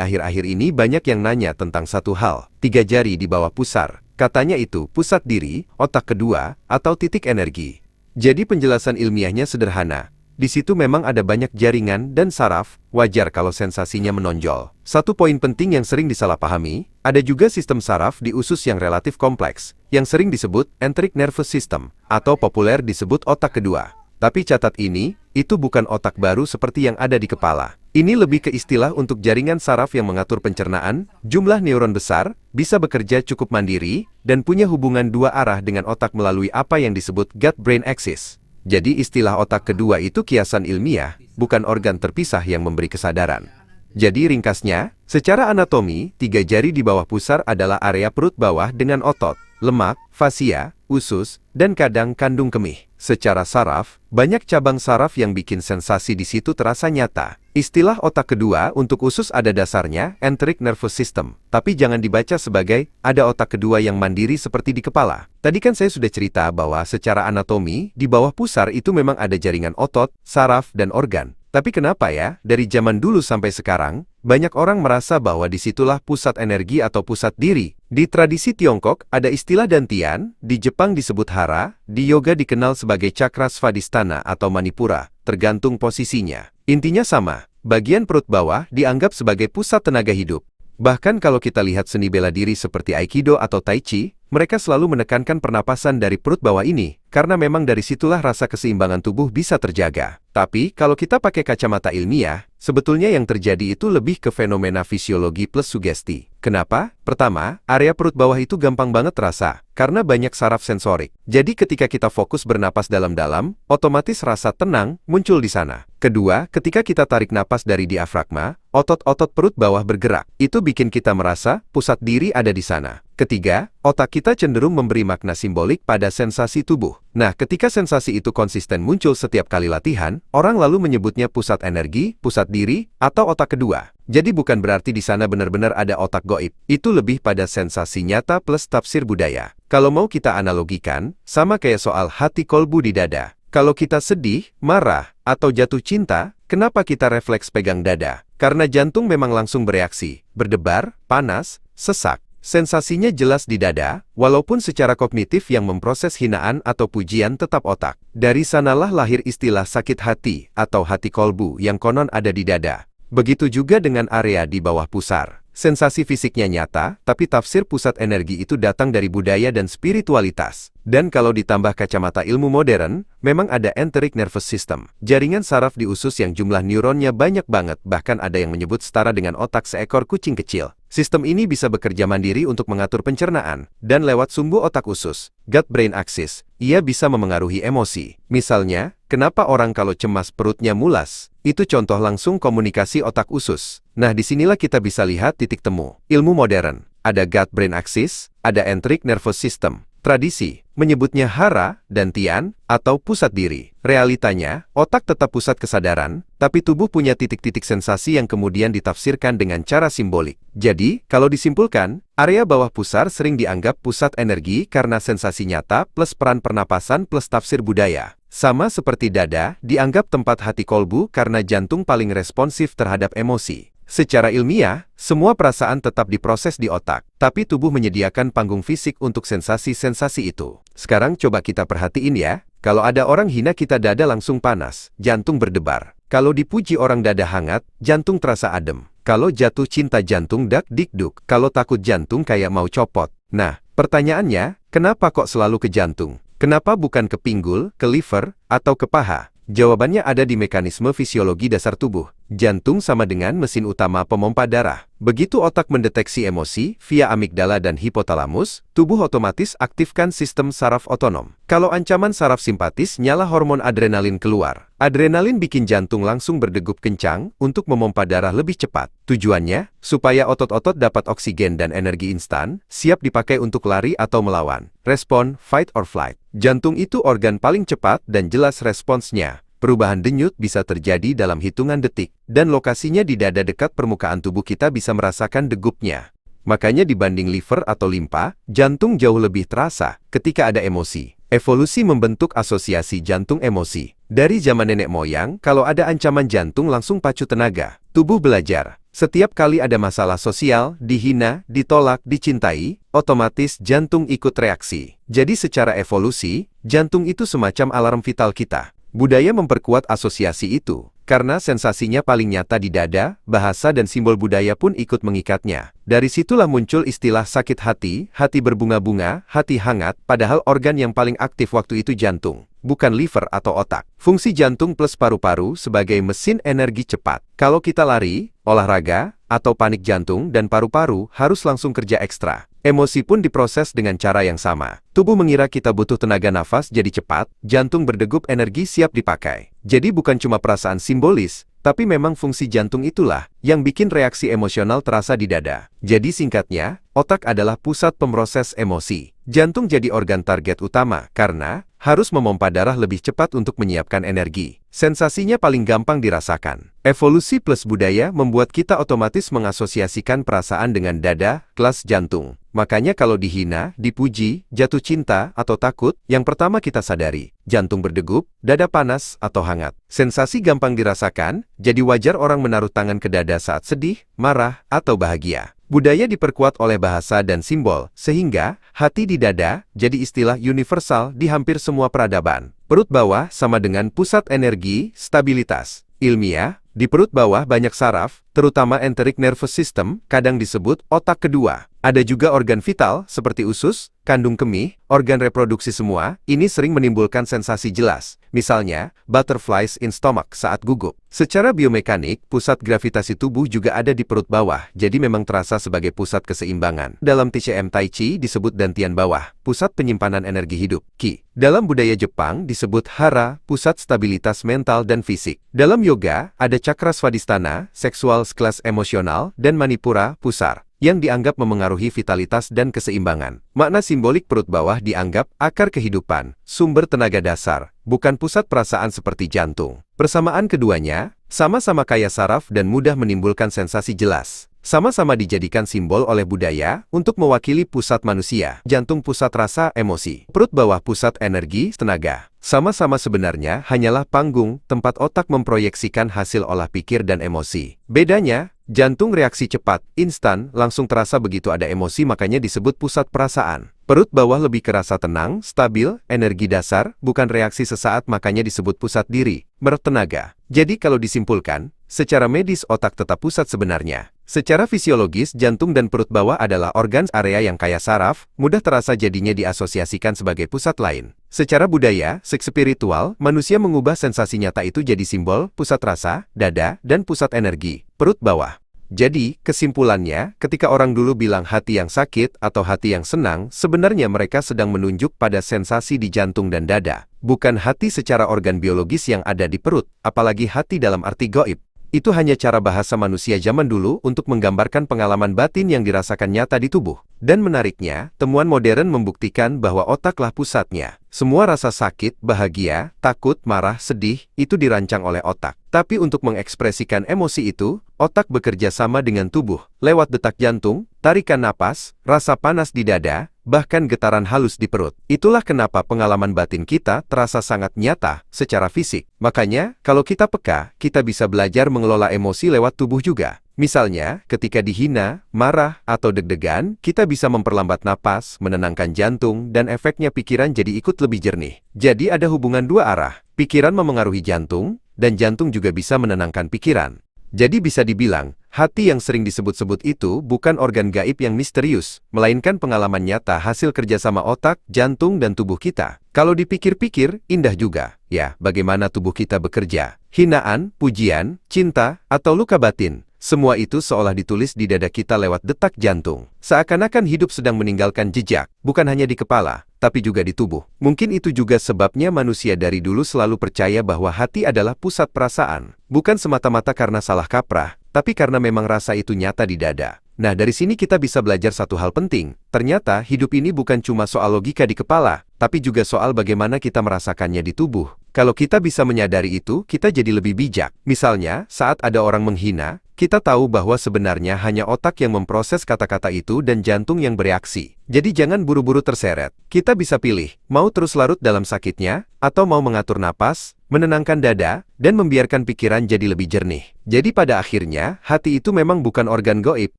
Akhir-akhir ini banyak yang nanya tentang satu hal, 3 jari di bawah pusar. Katanya itu pusat diri, otak kedua, atau titik energi. Jadi penjelasan ilmiahnya sederhana. Di situ memang ada banyak jaringan dan saraf, wajar kalau sensasinya menonjol. Satu poin penting yang sering disalahpahami, ada juga sistem saraf di usus yang relatif kompleks, yang sering disebut enteric nervous system, atau populer disebut otak kedua. Tapi catat ini, itu bukan otak baru seperti yang ada di kepala. Ini lebih ke istilah untuk jaringan saraf yang mengatur pencernaan, jumlah neuron besar, bisa bekerja cukup mandiri, dan punya hubungan dua arah dengan otak melalui apa yang disebut gut-brain axis. Jadi istilah otak kedua itu kiasan ilmiah, bukan organ terpisah yang memberi kesadaran. Jadi ringkasnya, secara anatomi, 3 jari di bawah pusar adalah area perut bawah dengan otot, lemak, fasia, usus, dan kadang kandung kemih. Secara saraf, banyak cabang saraf yang bikin sensasi di situ terasa nyata. Istilah otak kedua untuk usus ada dasarnya enteric nervous system, tapi jangan dibaca sebagai ada otak kedua yang mandiri seperti di kepala. Tadi kan saya sudah cerita bahwa secara anatomi, di bawah pusar itu memang ada jaringan otot, saraf, dan organ. Tapi kenapa ya, dari zaman dulu sampai sekarang, banyak orang merasa bahwa disitulah pusat energi atau pusat diri. Di tradisi Tiongkok, ada istilah dantian, di Jepang disebut hara, di yoga dikenal sebagai cakra svadhisthana atau manipura, tergantung posisinya. Intinya sama, bagian perut bawah dianggap sebagai pusat tenaga hidup. Bahkan kalau kita lihat seni bela diri seperti Aikido atau Tai Chi, mereka selalu menekankan pernapasan dari perut bawah ini, karena memang dari situlah rasa keseimbangan tubuh bisa terjaga. Tapi, kalau kita pakai kacamata ilmiah, sebetulnya yang terjadi itu lebih ke fenomena fisiologi plus sugesti. Kenapa? Pertama, area perut bawah itu gampang banget terasa, karena banyak saraf sensorik. Jadi ketika kita fokus bernapas dalam-dalam, otomatis rasa tenang muncul di sana. Kedua, ketika kita tarik napas dari diafragma, otot-otot perut bawah bergerak. Itu bikin kita merasa pusat diri ada di sana. Ketiga, otak kita cenderung memberi makna simbolik pada sensasi tubuh. Nah, ketika sensasi itu konsisten muncul setiap kali latihan, orang lalu menyebutnya pusat energi, pusat diri, atau otak kedua. Jadi bukan berarti di sana benar-benar ada otak goib. Itu lebih pada sensasi nyata plus tafsir budaya. Kalau mau kita analogikan, sama kayak soal hati kolbu di dada. Kalau kita sedih, marah, atau jatuh cinta, kenapa kita refleks pegang dada? Karena jantung memang langsung bereaksi, berdebar, panas, sesak. Sensasinya jelas di dada, walaupun secara kognitif yang memproses hinaan atau pujian tetap otak. Dari sanalah lahir istilah sakit hati atau hati kolbu yang konon ada di dada. Begitu juga dengan area di bawah pusar. Sensasi fisiknya nyata, tapi tafsir pusat energi itu datang dari budaya dan spiritualitas. Dan kalau ditambah kacamata ilmu modern, memang ada enteric nervous system. Jaringan saraf di usus yang jumlah neuronnya banyak banget, bahkan ada yang menyebut setara dengan otak seekor kucing kecil. Sistem ini bisa bekerja mandiri untuk mengatur pencernaan, dan lewat sumbu otak usus, gut-brain axis, ia bisa memengaruhi emosi. Misalnya, kenapa orang kalau cemas perutnya mulas? Itu contoh langsung komunikasi otak usus. Nah, disinilah kita bisa lihat titik temu. Ilmu modern, ada gut-brain axis, ada enteric nervous system. Tradisi menyebutnya hara, dantian, atau pusat diri. Realitanya, otak tetap pusat kesadaran, tapi tubuh punya titik-titik sensasi yang kemudian ditafsirkan dengan cara simbolik. Jadi, kalau disimpulkan, area bawah pusar sering dianggap pusat energi karena sensasi nyata plus peran pernapasan plus tafsir budaya. Sama seperti dada, dianggap tempat hati kolbu karena jantung paling responsif terhadap emosi. Secara ilmiah, semua perasaan tetap diproses di otak, tapi tubuh menyediakan panggung fisik untuk sensasi-sensasi itu. Sekarang coba kita perhatiin ya, kalau ada orang hina kita dada langsung panas, jantung berdebar. Kalau dipuji orang dada hangat, jantung terasa adem. Kalau jatuh cinta jantung dak-dik-duk. Kalau takut jantung kayak mau copot. Nah, pertanyaannya, kenapa kok selalu ke jantung? Kenapa bukan ke pinggul, ke liver, atau ke paha? Jawabannya ada di mekanisme fisiologi dasar tubuh. Jantung sama dengan mesin utama pemompa darah. Begitu otak mendeteksi emosi via amigdala dan hipotalamus, tubuh otomatis aktifkan sistem saraf otonom. Kalau ancaman saraf simpatis, nyala hormon adrenalin keluar. Adrenalin bikin jantung langsung berdegup kencang untuk memompa darah lebih cepat. Tujuannya, supaya otot-otot dapat oksigen dan energi instan, siap dipakai untuk lari atau melawan. Respon, fight or flight. Jantung itu organ paling cepat dan jelas responsnya. Perubahan denyut bisa terjadi dalam hitungan detik, dan lokasinya di dada dekat permukaan tubuh kita bisa merasakan degupnya. Makanya dibanding liver atau limpa, jantung jauh lebih terasa ketika ada emosi. Evolusi membentuk asosiasi jantung emosi. Dari zaman nenek moyang, kalau ada ancaman jantung langsung pacu tenaga. Tubuh belajar, Setiap kali ada masalah sosial, dihina, ditolak, dicintai, otomatis jantung ikut reaksi. Jadi secara evolusi, jantung itu semacam alarm vital kita. Budaya memperkuat asosiasi itu, karena sensasinya paling nyata di dada, bahasa dan simbol budaya pun ikut mengikatnya. Dari situlah muncul istilah sakit hati, hati berbunga-bunga, hati hangat, padahal organ yang paling aktif waktu itu jantung, bukan liver atau otak. Fungsi jantung plus paru-paru sebagai mesin energi cepat. Kalau kita lari, olahraga, atau panik jantung dan paru-paru harus langsung kerja ekstra. Emosi pun diproses dengan cara yang sama. Tubuh mengira kita butuh tenaga nafas jadi cepat, jantung berdegup energi siap dipakai. Jadi bukan cuma perasaan simbolis, tapi memang fungsi jantung itulah yang bikin reaksi emosional terasa di dada. Jadi singkatnya, otak adalah pusat pemroses emosi. Jantung jadi organ target utama karena harus memompa darah lebih cepat untuk menyiapkan energi. Sensasinya paling gampang dirasakan. Evolusi plus budaya membuat kita otomatis mengasosiasikan perasaan dengan dada, kelas jantung. Makanya kalau dihina, dipuji, jatuh cinta, atau takut, yang pertama kita sadari, jantung berdegup, dada panas, atau hangat. Sensasi gampang dirasakan, jadi wajar orang menaruh tangan ke dada saat sedih, marah, atau bahagia. Budaya diperkuat oleh bahasa dan simbol, sehingga hati di dada jadi istilah universal di hampir semua peradaban. Perut bawah sama dengan pusat energi, stabilitas. Ilmiah, di perut bawah banyak saraf, terutama enteric nervous system, kadang disebut otak kedua. Ada juga organ vital, seperti usus, kandung kemih, organ reproduksi semua, ini sering menimbulkan sensasi jelas. Misalnya, butterflies in stomach saat gugup. Secara biomekanik, pusat gravitasi tubuh juga ada di perut bawah, jadi memang terasa sebagai pusat keseimbangan. Dalam TCM Tai Chi disebut dantian bawah, pusat penyimpanan energi hidup, Qi. Dalam budaya Jepang disebut hara, pusat stabilitas mental dan fisik. Dalam yoga, ada cakra svadhisthana, seksual kelas emosional, dan manipura, pusar, yang dianggap memengaruhi vitalitas dan keseimbangan. Makna simbolik perut bawah dianggap akar kehidupan, sumber tenaga dasar, bukan pusat perasaan seperti jantung. Persamaan keduanya, sama-sama kaya saraf dan mudah menimbulkan sensasi jelas. Sama-sama dijadikan simbol oleh budaya untuk mewakili pusat manusia. Jantung pusat rasa, emosi. Perut bawah pusat energi, tenaga. Sama-sama sebenarnya hanyalah panggung tempat otak memproyeksikan hasil olah pikir dan emosi. Bedanya, jantung reaksi cepat, instan, langsung terasa begitu ada emosi, makanya disebut pusat perasaan. Perut bawah lebih kerasa tenang, stabil, energi dasar, bukan reaksi sesaat, makanya disebut pusat diri, bertenaga. Jadi kalau disimpulkan, secara medis otak tetap pusat sebenarnya. Secara fisiologis, jantung dan perut bawah adalah organ area yang kaya saraf, mudah terasa jadinya diasosiasikan sebagai pusat lain. Secara budaya, spiritual, manusia mengubah sensasi nyata itu jadi simbol, pusat rasa, dada, dan pusat energi, perut bawah. Jadi, kesimpulannya, ketika orang dulu bilang hati yang sakit atau hati yang senang, sebenarnya mereka sedang menunjuk pada sensasi di jantung dan dada, bukan hati secara organ biologis yang ada di perut, apalagi hati dalam arti gaib. Itu hanya cara bahasa manusia zaman dulu untuk menggambarkan pengalaman batin yang dirasakan nyata di tubuh. Dan menariknya, temuan modern membuktikan bahwa otaklah pusatnya. Semua rasa sakit, bahagia, takut, marah, sedih, itu dirancang oleh otak. Tapi untuk mengekspresikan emosi itu, otak bekerja sama dengan tubuh. Lewat detak jantung, tarikan napas, rasa panas di dada, bahkan getaran halus di perut. Itulah kenapa pengalaman batin kita terasa sangat nyata secara fisik. Makanya, kalau kita peka, kita bisa belajar mengelola emosi lewat tubuh juga. Misalnya, ketika dihina, marah, atau deg-degan, kita bisa memperlambat napas, menenangkan jantung, dan efeknya pikiran jadi ikut lebih jernih. Jadi ada hubungan dua arah. Pikiran memengaruhi jantung, dan jantung juga bisa menenangkan pikiran. Jadi bisa dibilang, hati yang sering disebut-sebut itu bukan organ gaib yang misterius, melainkan pengalaman nyata hasil kerjasama otak, jantung, dan tubuh kita. Kalau dipikir-pikir, indah juga, ya, bagaimana tubuh kita bekerja. Hinaan, pujian, cinta, atau luka batin, semua itu seolah ditulis di dada kita lewat detak jantung. Seakan-akan hidup sedang meninggalkan jejak, bukan hanya di kepala, tapi juga di tubuh. Mungkin itu juga sebabnya manusia dari dulu selalu percaya bahwa hati adalah pusat perasaan. Bukan semata-mata karena salah kaprah, tapi karena memang rasa itu nyata di dada. Nah, dari sini kita bisa belajar satu hal penting. Ternyata hidup ini bukan cuma soal logika di kepala, tapi juga soal bagaimana kita merasakannya di tubuh. Kalau kita bisa menyadari itu, kita jadi lebih bijak. Misalnya, saat ada orang menghina, kita tahu bahwa sebenarnya hanya otak yang memproses kata-kata itu dan jantung yang bereaksi. Jadi jangan buru-buru terseret. Kita bisa pilih, mau terus larut dalam sakitnya, atau mau mengatur napas, menenangkan dada, dan membiarkan pikiran jadi lebih jernih. Jadi pada akhirnya, hati itu memang bukan organ gaib,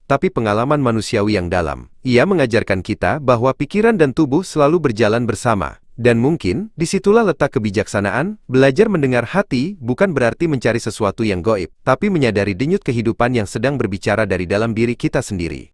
tapi pengalaman manusiawi yang dalam. Ia mengajarkan kita bahwa pikiran dan tubuh selalu berjalan bersama. Dan mungkin, disitulah letak kebijaksanaan. Belajar mendengar hati bukan berarti mencari sesuatu yang gaib, tapi menyadari denyut kehidupan yang sedang berbicara dari dalam diri kita sendiri.